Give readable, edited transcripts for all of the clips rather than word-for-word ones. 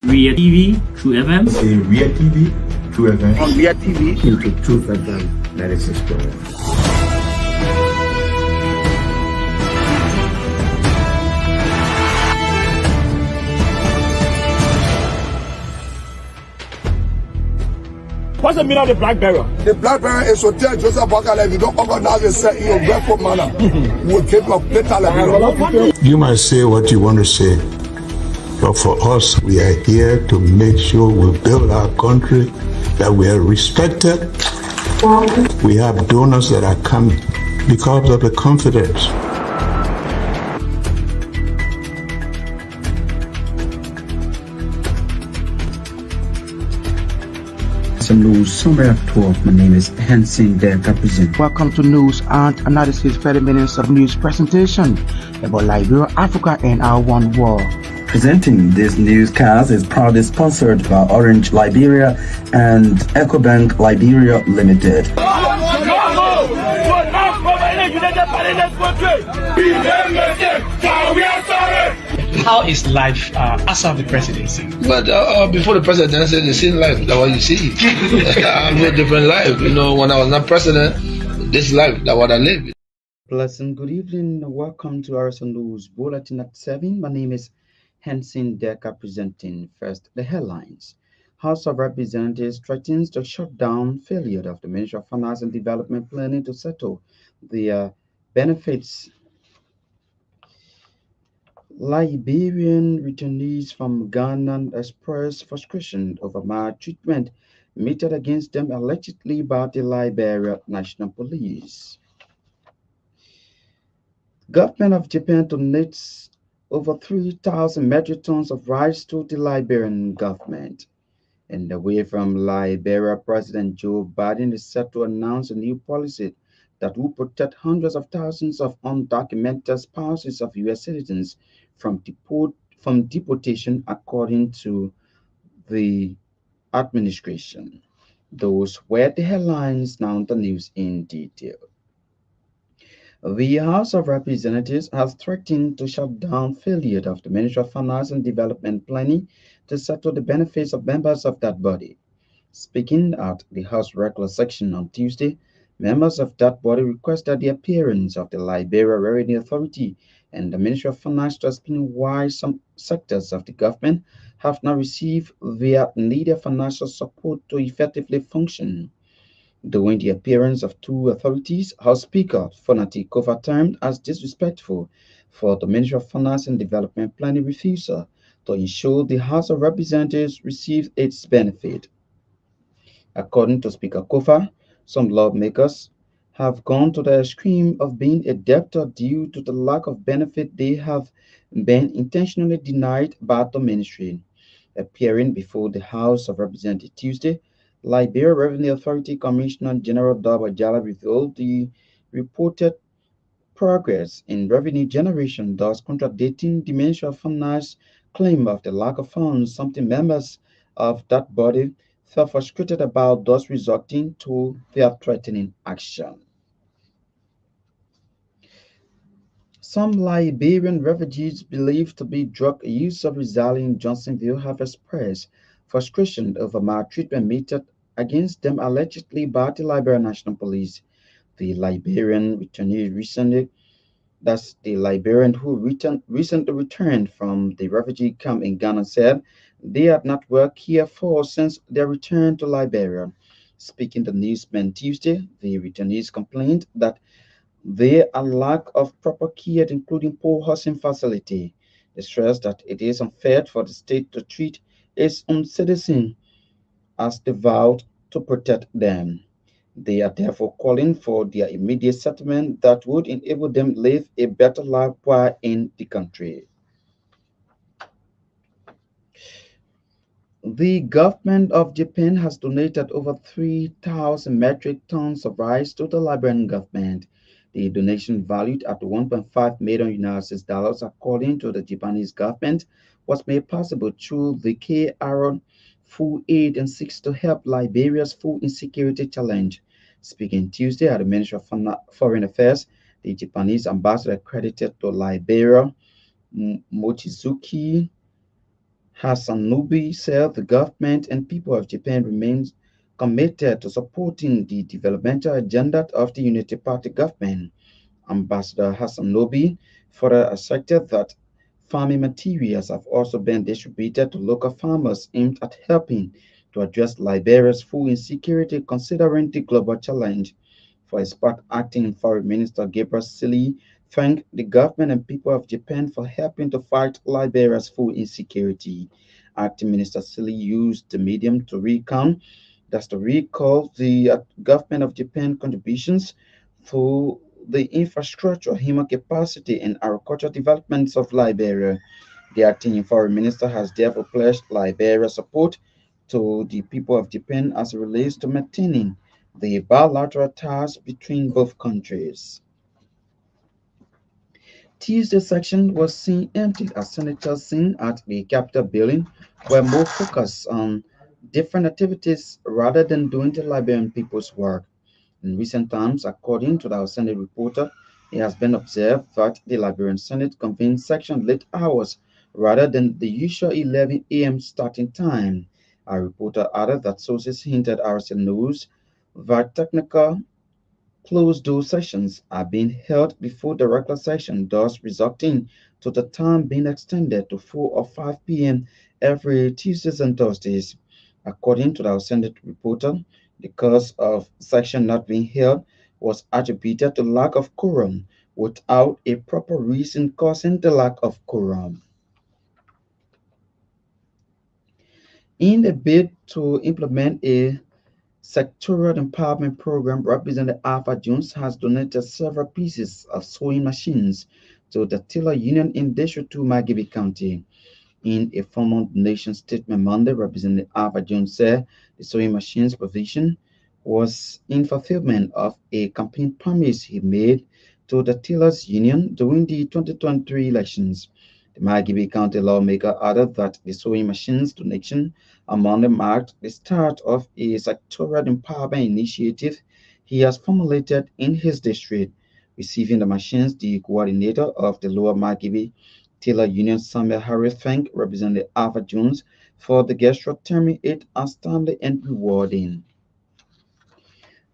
Ria TV, True FM. Say Ria TV, True FM. On Ria TV, into True FM 96.1. What's the meaning of the black barrier? The black barrier is to tell Joseph Bakala, if you don't organize yourself in a grateful manner, we'll keep your better. You might say what you want to say, but for us, we are here to make sure we build our country, that we are respected. We have donors that are coming because of the confidence. News summary at 12. My name is Hansen Delta Present. Welcome to News and Analysis 30 minutes of news presentation about Liberia, Africa, and our one world. Presenting this newscast is proudly sponsored by Orange Liberia and EcoBank Liberia Limited. How is life after the presidency? But before the presidency, the same life that what you see. I have a different life. You know, when I was not president, this life that what I live. Pleasant good evening. Welcome to our News Bulletin at 7. My name is Hansen Deka presenting first the headlines. House of Representatives threatens to shut down failure of the Ministry of Finance and Development planning to settle the benefits. Liberian returnees from Ghana expressed frustration over maltreatment meted against them allegedly by the Liberia National Police. Government of Japan donates over 3,000 metric tons of rice to the Liberian government. And away from Liberia, President Joe Biden is set to announce a new policy that will protect hundreds of thousands of undocumented spouses of U.S. citizens from deportation, according to the administration. Those were the headlines. Now the news in detail. The House of Representatives has threatened to shut down failure of the Ministry of Finance and Development planning to settle the benefits of members of that body. Speaking at the House regular section on Tuesday, members of that body requested the appearance of the Liberia Revenue Authority and the Ministry of Finance to explain why some sectors of the government have not received their needed financial support to effectively function. During the appearance of two authorities, House Speaker Fonati Kofa termed as disrespectful for the Ministry of Finance and Development planning refusal to ensure the House of Representatives receives its benefit. According to Speaker Kofa, some lawmakers have gone to the extreme of being a debtor due to the lack of benefit they have been intentionally denied by the ministry. Appearing before the House of Representatives Tuesday, Liberia Revenue Authority Commissioner General Daba Jala revealed the reported progress in revenue generation, thus contradicting the Ministry of Finance claim of the lack of funds, something members of that body felt frustrated about, thus resulting to their threatening action. Some Liberian refugees believed to be drug use of residing in Johnsonville have expressed frustration over maltreatment meted against them allegedly by the Liberia National Police. The Liberian returnee recently returned from the refugee camp in Ghana said they had not worked here for since their return to Liberia. Speaking to Newsman Tuesday, the returnees complained that there are lack of proper care, including poor housing facility. They stressed that it is unfair for the state to treat its own citizens as they vowed to protect them. They are therefore calling for their immediate settlement that would enable them to live a better life while in the country. The government of Japan has donated over 3,000 metric tons of rice to the Liberian government. The donation, valued at $1.5 million United dollars, according to the Japanese government, was made possible through the K-Aaron Food Aid and seeks to help Liberia's food insecurity challenge. Speaking Tuesday at the Ministry of Foreign Affairs, the Japanese ambassador credited to Liberia, Mochizuki Hasanubi said the government and people of Japan remains committed to supporting the developmental agenda of the Unity Party government. Ambassador Hassanobi further asserted that farming materials have also been distributed to local farmers aimed at helping to address Liberia's food insecurity considering the global challenge. For his part, acting Foreign Minister Gabriel Sili thanked the government and people of Japan for helping to fight Liberia's food insecurity. Acting Minister Sili used the medium to recall the government of Japan contributions to the infrastructure, human capacity, and agricultural developments of Liberia. The acting foreign minister has therefore pledged Liberia's support to the people of Japan as it relates to maintaining the bilateral ties between both countries. Tuesday's section was seen empty as senators seen at the Capitol building were more focused on different activities rather than doing the Liberian people's work. In recent times, according to the Senate reporter, it has been observed that the Liberian Senate convenes section late hours rather than the usual 11 a.m. starting time. Our reporter added that sources hinted RSL News that technical closed-door sessions are being held before the regular session, thus resulting to the time being extended to 4 or 5 p.m. every Tuesdays and Thursdays. According to the Senate reporter, the cause of session not being held was attributed to lack of quorum without a proper reason causing the lack of quorum. In a bid to implement a sectoral empowerment program, Representative Alpha Jones has donated several pieces of sewing machines to the Tailor Union in District 2, Magibi County. In a formal donation statement Monday, Representative Alpha Jones said the sewing machines provision was in fulfillment of a campaign promise he made to the Tailors Union during the 2023 elections. The Magibi County lawmaker added that the sewing machines donation on Monday marked the start of a sectoral empowerment initiative he has formulated in his district. Receiving the machines, the coordinator of the Lower Magibi Tailor Union Samuel Harris thanked Representative Alpha Jones for the gesture, terming it as timely and rewarding.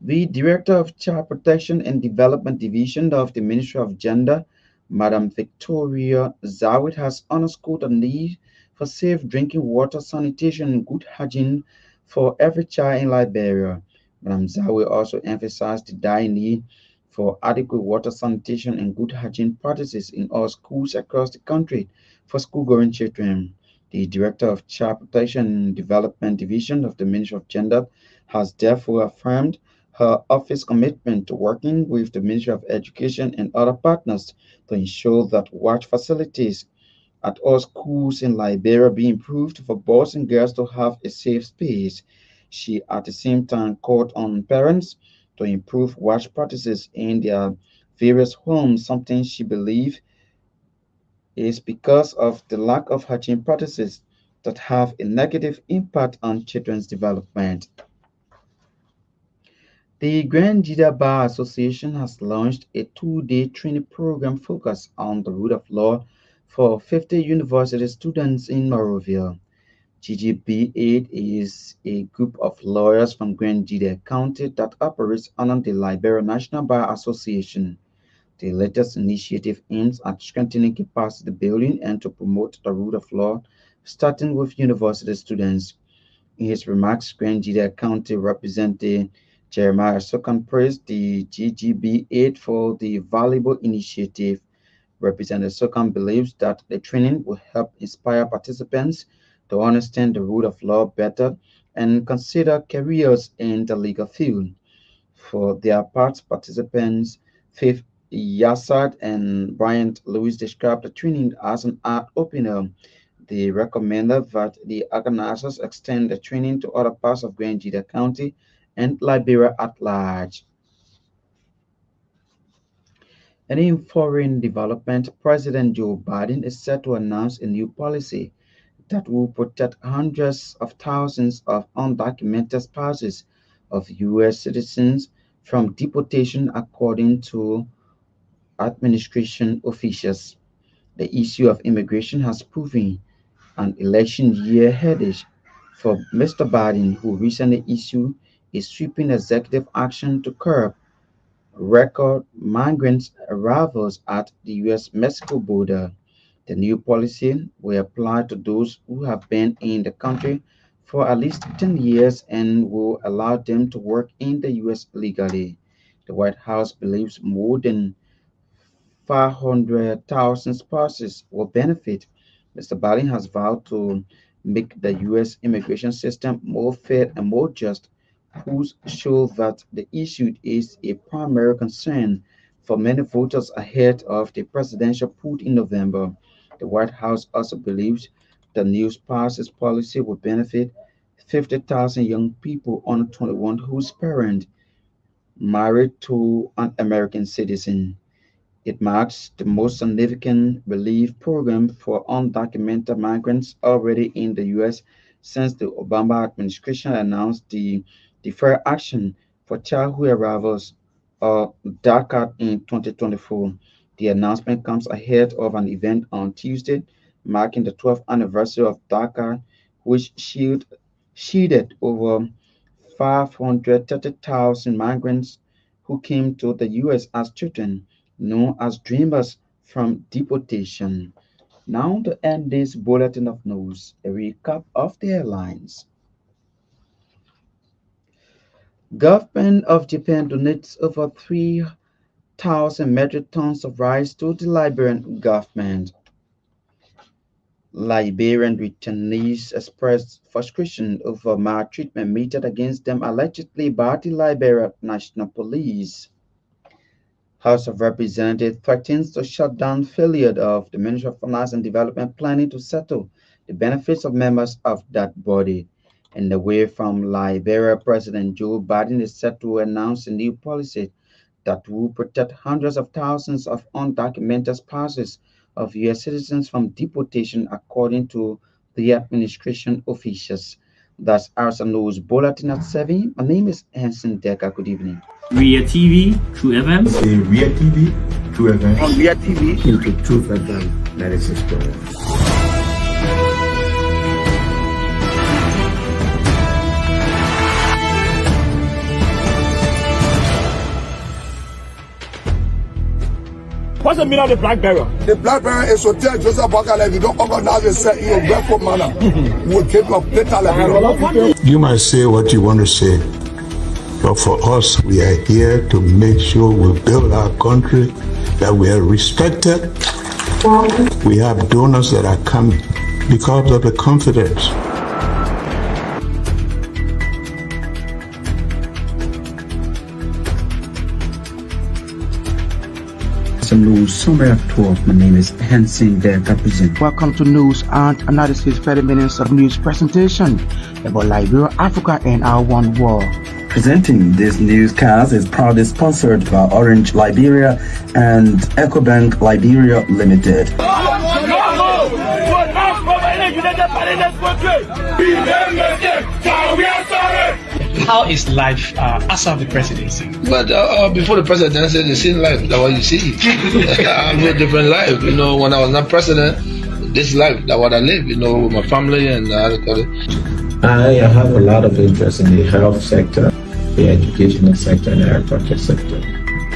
The Director of Child Protection and Development Division of the Ministry of Gender, Madam Victoria Zawit, has underscored the need for safe drinking water, sanitation, and good hygiene for every child in Liberia. Madam Zawit also emphasized the dire need for adequate water, sanitation, and good hygiene practices in all schools across the country for school-going children. The Director of Child Protection and Development Division of the Ministry of Gender has therefore affirmed her office commitment to working with the Ministry of Education and other partners to ensure that watch facilities at all schools in Liberia be improved for boys and girls to have a safe space. She at the same time called on parents to improve watch practices in their various homes, something she believes is because of the lack of hygiene practices that have a negative impact on children's development. The Grand Jida Bar Association has launched a two-day training program focused on the rule of law for 50 university students in Morovia. GGB8 is a group of lawyers from Grand Jida County that operates under the Liberia National Bar Association. The latest initiative aims at strengthening capacity building and to promote the rule of law, starting with university students. In his remarks, Grand Jida County Representative Jeremiah Sokan praised the GGB8 for the valuable initiative. Representative Sokan believes that the training will help inspire participants to understand the rule of law better and consider careers in the legal field. For their part, participants Faith Yassard and Bryant Lewis described the training as an eye-opener. They recommended that the organizers extend the training to other parts of Grand Jida County and Liberia at large. And in foreign development, President Joe Biden is set to announce a new policy that will protect hundreds of thousands of undocumented spouses of U.S. citizens from deportation, according to administration officials. The issue of immigration has proven an election year headache for Mr. Biden, who recently issued a sweeping executive action to curb record migrant arrivals at the US-Mexico border. The new policy will apply to those who have been in the country for at least 10 years and will allow them to work in the US legally. The White House believes more than 500,000 spouses will benefit. Mr. Biden has vowed to make the U.S. immigration system more fair and more just, who show that the issue is a primary concern for many voters ahead of the presidential vote in November. The White House also believes the new spouses policy will benefit 50,000 young people under 21 whose parent married to an American citizen. It marks the most significant relief program for undocumented migrants already in the U.S. since the Obama administration announced the Deferred Action for Childhood Arrivals, or DACA, in 2024. The announcement comes ahead of an event on Tuesday marking the 12th anniversary of DACA, which shielded over 530,000 migrants who came to the U.S. as children, known as dreamers, from deportation. Now to end this bulletin of news, a recap of the headlines. Government of Japan donates over 3,000 metric tons of rice to the Liberian government. Liberian returnees expressed frustration over maltreatment meted against them allegedly by the Liberia National Police. House of Representatives threatens to shut down failure of the Ministry of Finance and Development planning to settle the benefits of members of that body. And away from Liberia, President Joe Biden is set to announce a new policy that will protect hundreds of thousands of undocumented spouses of U.S. citizens from deportation, according to the administration officials. That's our news bulletin at 7. My name is Hanson Decker. Good evening. Ria TV, True FM. Say Ria TV, True FM. On Ria TV. Into Truth FM 96.1. What's the meaning of the black barrier? The black barrier is to tell Joseph Bakala, if you don't organize yourself in a respectful manner, we will keep your data level. You might say what you want to say, but for us, we are here to make sure we build our country, that we are respected. We have donors that are coming because of the confidence. Some news summary of 12. My name is Hanson Decker. Welcome to News and Analysis, 30 minutes of news presentation about Liberia, Africa, and our one world. Presenting this newscast is proudly sponsored by Orange Liberia and EcoBank Liberia Limited. How is life after the presidency? But before the presidency, the same life that what you see. I have a different life. You know, when I was not president, this life that what I live. You know, with my family and I have a lot of interest in the health sector, the educational sector, and the agriculture sector.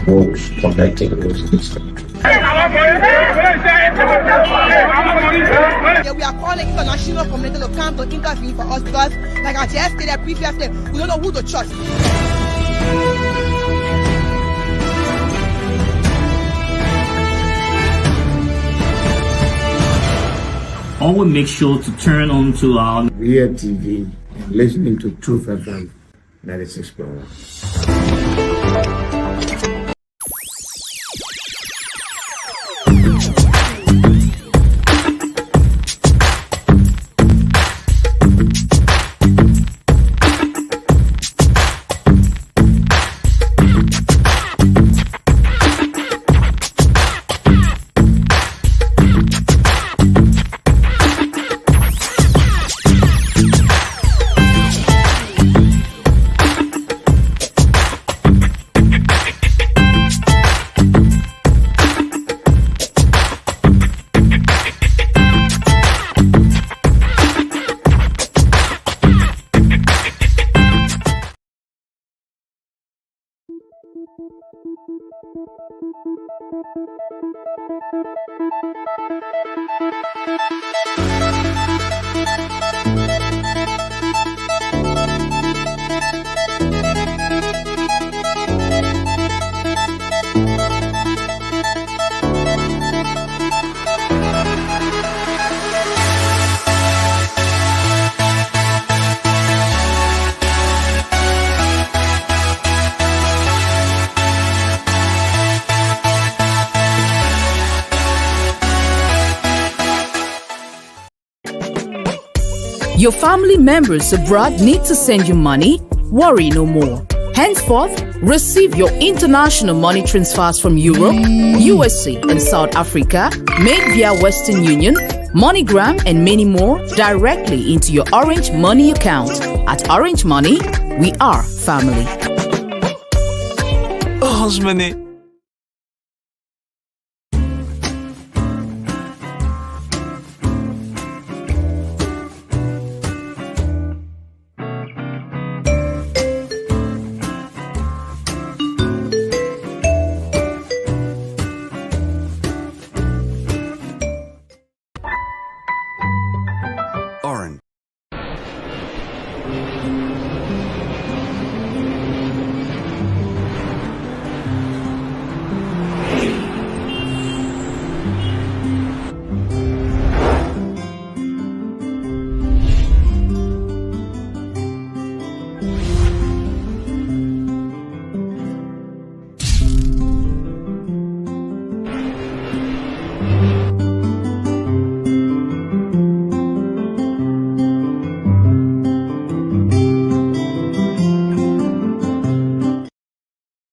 Both connecting those. Yeah, we are calling international community to come to intervene for us because, like I just stated previously, we don't know who to trust. Always make sure to turn on to our Ria TV and listening to Truth FM 96.1. Your family members abroad need to send you money? Worry no more. Henceforth, receive your international money transfers from Europe, USA, and South Africa made via Western Union, MoneyGram, and many more directly into your Orange Money account. At Orange Money, we are family. Orange Money.